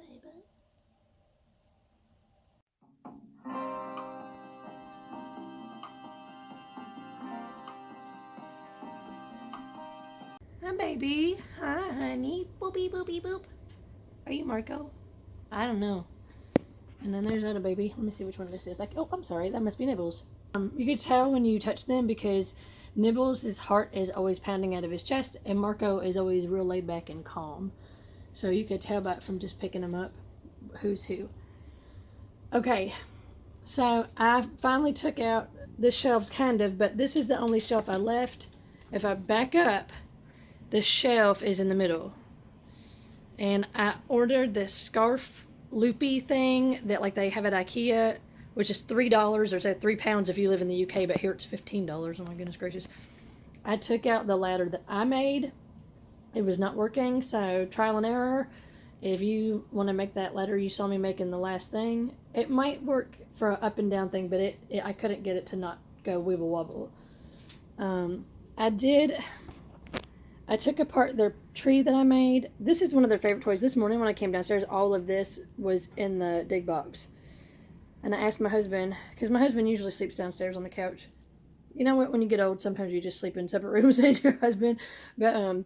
baby. Hi, baby. Hi, honey. Boopy, boopy, boop. Are you Marco? I don't know. And then there's other baby. Let me see which one this is. Like, oh, I'm sorry. That must be Nibbles. You can tell when you touch them because Nibbles' heart is always pounding out of his chest, and Marco is always real laid back and calm. So you could tell by from just picking them up who's who. Okay, so I finally took out the shelves, kind of, but this is the only shelf I left. If I back up, the shelf is in the middle. And I ordered this scarf loopy thing that like they have at IKEA, which is $3 or say £3 if you live in the UK, but here it's $15. Oh my goodness gracious. I took out the ladder that I made. It was not working, so trial and error. If you want to make that ladder you saw me making the last thing, it might work for an up and down thing, but I couldn't get it to not go wibble wobble. I took apart their tree that I made. This is one of their favorite toys. This morning when I came downstairs, all of this was in the dig box. And I asked my husband, because my husband usually sleeps downstairs on the couch. You know what, when you get old, sometimes you just sleep in separate rooms than your husband. But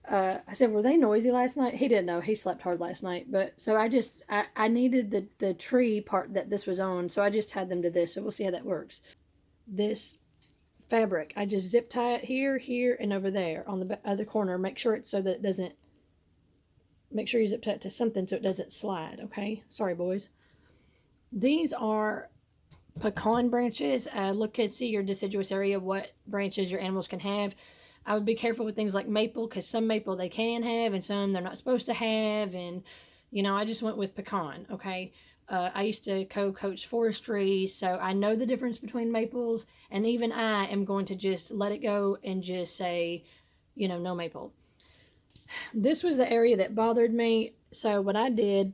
I said, were they noisy last night? He didn't know. He slept hard last night. But so I needed the tree part that this was on, so I just tied them to this. So we'll see how that works. This fabric, I just zip tie it here, here, and over there on the other corner. Make sure it's so that it doesn't, make sure you zip tie it to something so it doesn't slide, okay? Sorry, boys. These are pecan branches. Look and see your deciduous area, what branches your animals can have. I would be careful with things like maple, because some maple they can have and some they're not supposed to have. And, you know, I just went with pecan, okay? I used to co-coach forestry, so I know the difference between maples, and even I am going to just let it go and just say, you know, no maple. This was the area that bothered me, so what I did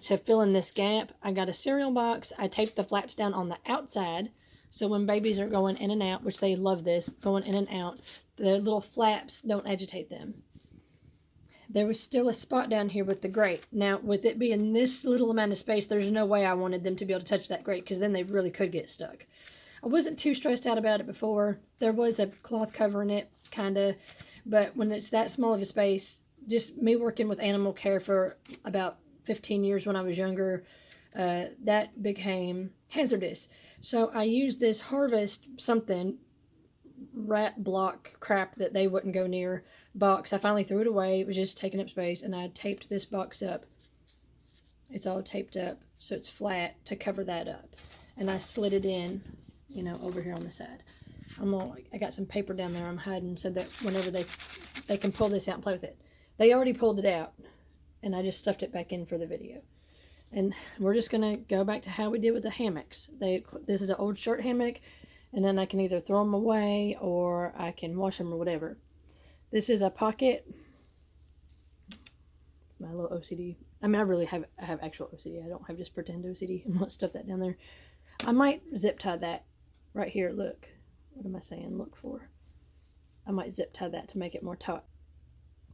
to fill in this gap, I got a cereal box. I taped the flaps down on the outside, so when babies are going in and out, which they love this, going in and out, the little flaps don't agitate them. There was still a spot down here with the grate. Now, with it being this little amount of space, there's no way I wanted them to be able to touch that grate, because then they really could get stuck. I wasn't too stressed out about it before. There was a cloth covering it, kind of, but when it's that small of a space, just me working with animal care for about 15 years when I was younger, that became hazardous. So I used this Harvest something, rat block crap that they wouldn't go near box. I finally threw it away. It was just taking up space, and I taped this box up. It's all taped up so it's flat to cover that up, and I slid it in, you know, over here on the side. I got some paper down there I'm hiding so that whenever they can pull this out and play with it. They already pulled it out, and I just stuffed it back in for the video. And we're just gonna go back to how we did with the hammocks. This is an old short hammock, and then I can either throw them away or I can wash them or whatever. This is a pocket. It's my little OCD. I mean, I have actual OCD. I don't have just pretend OCD. I'm not stuff that down there. I might zip tie that right here. Look. What am I saying? Look for. I might zip tie that to make it more taut.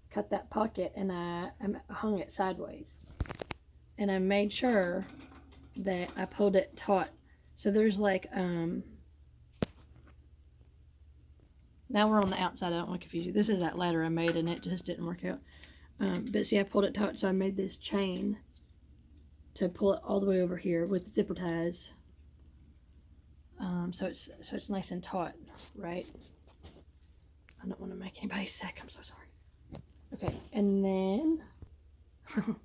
Cut that pocket, and I hung it sideways. And I made sure that I pulled it taut. So there's like, now we're on the outside. I don't want to confuse you. This is that ladder I made, and it just didn't work out. But see, I pulled it taut, so I made this chain to pull it all the way over here with zipper ties. So it's nice and taut, right? I don't want to make anybody sick. I'm so sorry. Okay, and then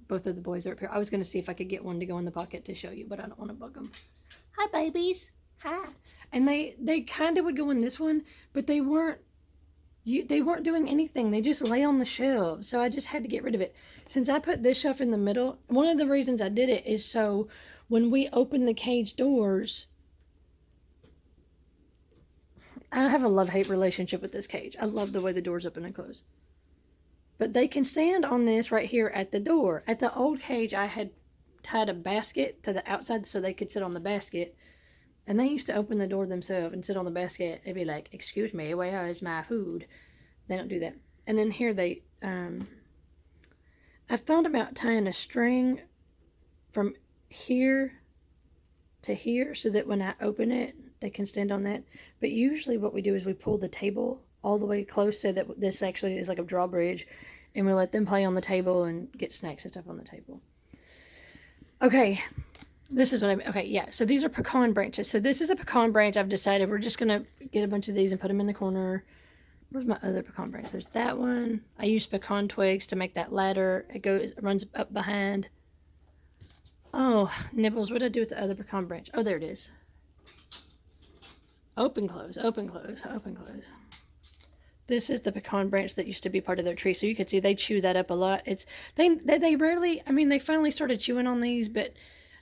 both of the boys are up here. I was going to see if I could get one to go in the pocket to show you, but I don't want to bug them. Hi, babies. Hi. And they kind of would go in this one, but they weren't doing anything. They just lay on the shelf. So I just had to get rid of it. Since I put this shelf in the middle, one of the reasons I did it is so when we open the cage doors, I have a love-hate relationship with this cage. I love the way the doors open and close. But they can stand on this right here at the door. At the old cage, I had tied a basket to the outside so they could sit on the basket. And they used to open the door themselves and sit on the basket and be like, excuse me, where is my food? They don't do that. And then here I've thought about tying a string from here to here so that when I open it, they can stand on that. But usually what we do is we pull the table all the way close so that this actually is like a drawbridge, and we let them play on the table and get snacks and stuff on the table. Okay, this is what okay, yeah. So these are pecan branches. So this is a pecan branch. I've decided we're just going to get a bunch of these and put them in the corner. Where's my other pecan branch? There's that one. I use pecan twigs to make that ladder. It runs up behind. Oh, Nibbles, what did I do with the other pecan branch? Oh, there it is. Open, close, open, close, open, close. This is the pecan branch that used to be part of their tree. So you can see they chew that up a lot. They rarely, I mean, they finally started chewing on these, but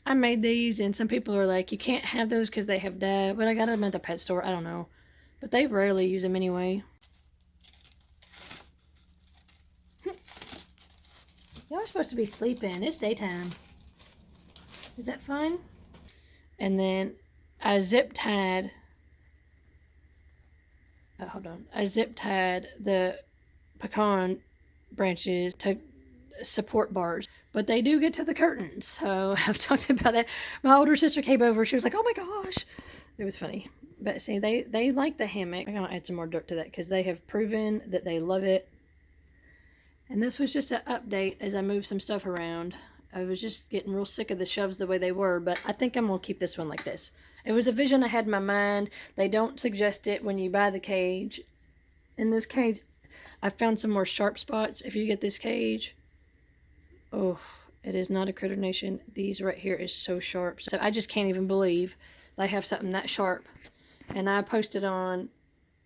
I made these, and some people are like, you can't have those because they have died. But I got them at the pet store. I don't know. But they rarely use them anyway. Y'all are supposed to be sleeping. It's daytime. Is that fun? And then I zip tied. Hold on. I zip tied the pecan branches to support bars, but they do get to the curtains. So I've talked about that. My older sister came over. She was like, "Oh my gosh," it was funny. But see, they like the hammock. I'm gonna add some more dirt to that because they have proven that they love it. And this was just an update as I moved some stuff around. I was just getting real sick of the shelves the way they were, but I think I'm going to keep this one like this. It was a vision I had in my mind. They don't suggest it when you buy the cage. In this cage, I found some more sharp spots. If you get this cage, oh, it is not a Critter Nation. These right here is so sharp. So I just can't even believe they have something that sharp. And I posted on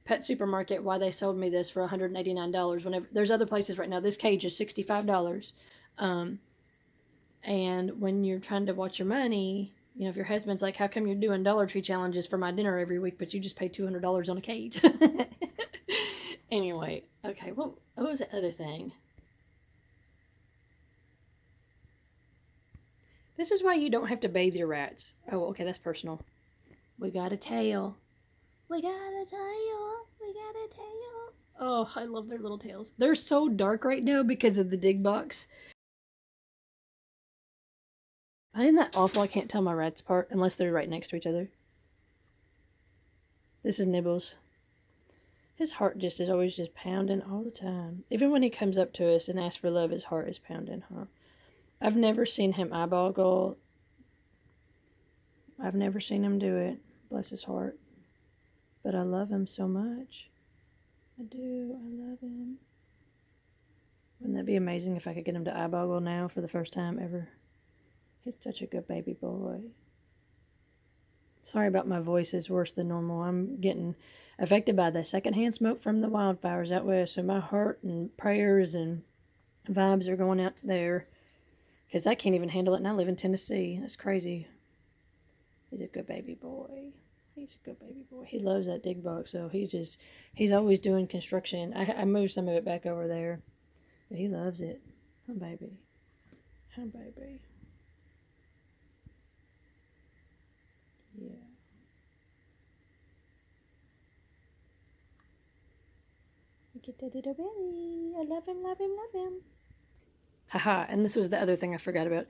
Pet Supermarket why they sold me this for $189. Whenever there's other places right now, this cage is $65. And when you're trying to watch your money, you know, if your husband's like, "How come you're doing Dollar Tree challenges for my dinner every week, but you just pay $200 on a cage?" Anyway, okay. What was the other thing? This is why you don't have to bathe your rats. Oh, okay, that's personal. We got a tail. We got a tail. We got a tail. Oh, I love their little tails. They're so dark right now because of the dig box. Isn't that awful? I can't tell my rats apart unless they're right next to each other. This is Nibbles. His heart just is always just pounding all the time. Even when he comes up to us and asks for love, his heart is pounding, huh? I've never seen him eyeball goal. I've never seen him do it. Bless his heart. But I love him so much. I do. I love him. Wouldn't that be amazing if I could get him to eyeball now for the first time ever? He's such a good baby boy. Sorry about my voice is worse than normal. I'm getting affected by the secondhand smoke from the wildfires out west. So my heart and prayers and vibes are going out there because I can't even handle it. And I live in Tennessee. That's crazy. He's a good baby boy. He's a good baby boy. He loves that dig box. So he's always doing construction. I moved some of it back over there. But he loves it. Oh, baby. Oh, baby. Yeah. Look at that little belly. I love him, love him, love him. Haha, and this was the other thing I forgot about.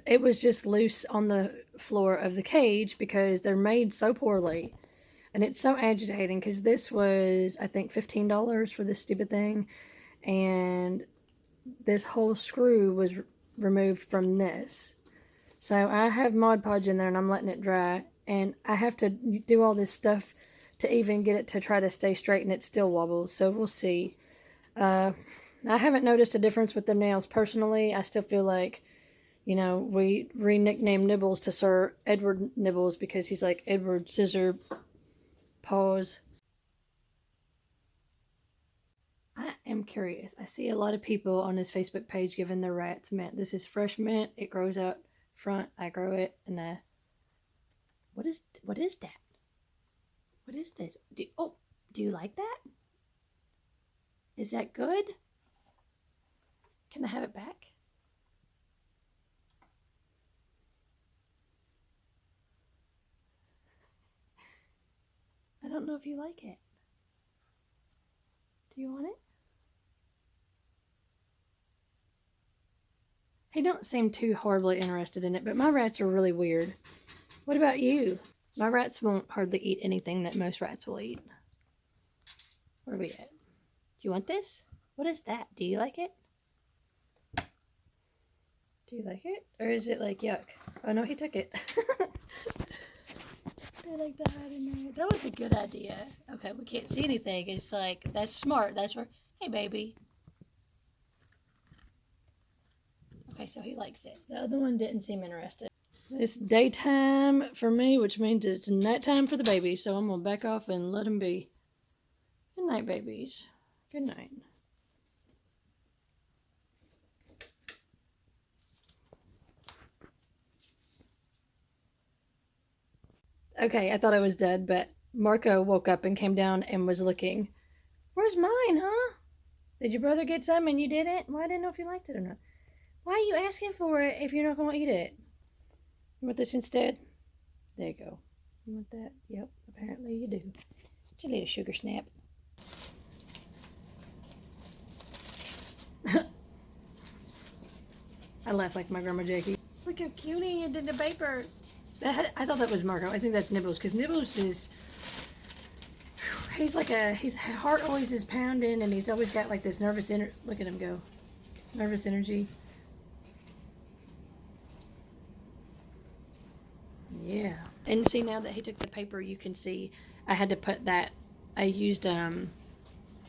It was just loose on the floor of the cage because they're made so poorly. And it's so agitating because this was, I think, $15 for this stupid thing. And this whole screw was removed from this. So I have Mod Podge in there and I'm letting it dry. And I have to do all this stuff to even get it to try to stay straight, and it still wobbles. So we'll see. I haven't noticed a difference with the nails personally. I still feel like, you know, we re-nicknamed Nibbles to Sir Edward Nibbles because he's like Edward Scissor Paws. I am curious. I see a lot of people on his Facebook page giving their rats mint. This is fresh mint. It grows out front. I grow it, and what is that? What is this? Do you like that? Is that good? Can I have it back? I don't know if you like it. Do you want it? He don't seem too horribly interested in it, but my rats are really weird. What about you? My rats won't hardly eat anything that most rats will eat. Where are we at? Do you want this? What is that? Do you like it? Do you like it? Or is it like yuck? Oh no, he took it. They like to hide in there. That was a good idea. Okay, we can't see anything. It's like, that's smart. That's where, hey baby. Okay, so he likes it. The other one didn't seem interested. It's daytime for me, which means it's nighttime for the baby. So I'm going to back off and let him be. Good night, babies. Good night. Okay, I thought I was dead, but Marco woke up and came down and was looking. Where's mine, huh? Did your brother get some and you didn't? Well, I didn't know if you liked it or not. Why are you asking for it if you're not going to eat it? You want this instead? There you go. You want that? Yep, apparently you do. Just a little sugar snap. I laugh like my grandma Jackie. Look how cutie you did the paper. I thought that was Marco. I think that's Nibbles, because Nibbles is, he's like his heart always is pounding, and he's always got like this nervous look at him go. Nervous energy. Yeah. And see, now that he took the paper, you can see I had to put that, I used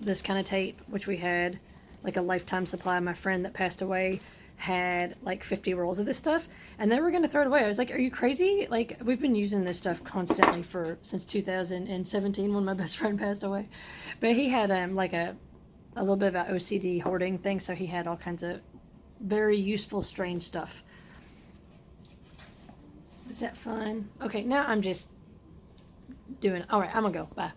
this kind of tape, which we had like a lifetime supply. My friend that passed away had like 50 rolls of this stuff, and they were going to throw it away. I was like, are you crazy? Like, we've been using this stuff constantly since 2017 when my best friend passed away. But he had like a little bit of an OCD hoarding thing, so he had all kinds of very useful strange stuff. Is that fun? Okay, now I'm just doing, all right, I'm gonna go. Bye.